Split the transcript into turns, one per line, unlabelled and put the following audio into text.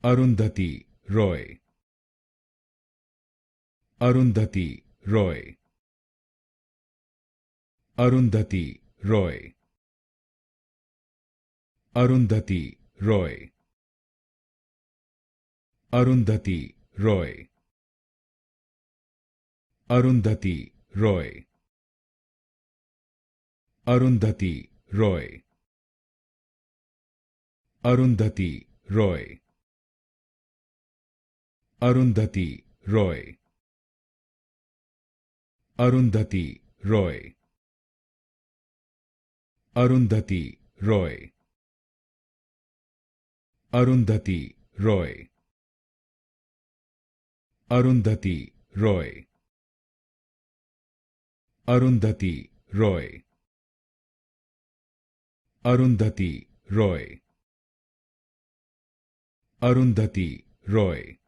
Arundhati Roy. Arundhati Roy. Arundhati Roy. Arundhati Roy. Arundhati Roy. Arundhati Roy. Arundhati Roy. Arundhati Roy. Arundhati Roy. Arundhati Roy. Arundhati Roy. Arundhati Roy. Arundhati Roy. Arundhati Roy. Arundhati Roy. Arundhati Roy.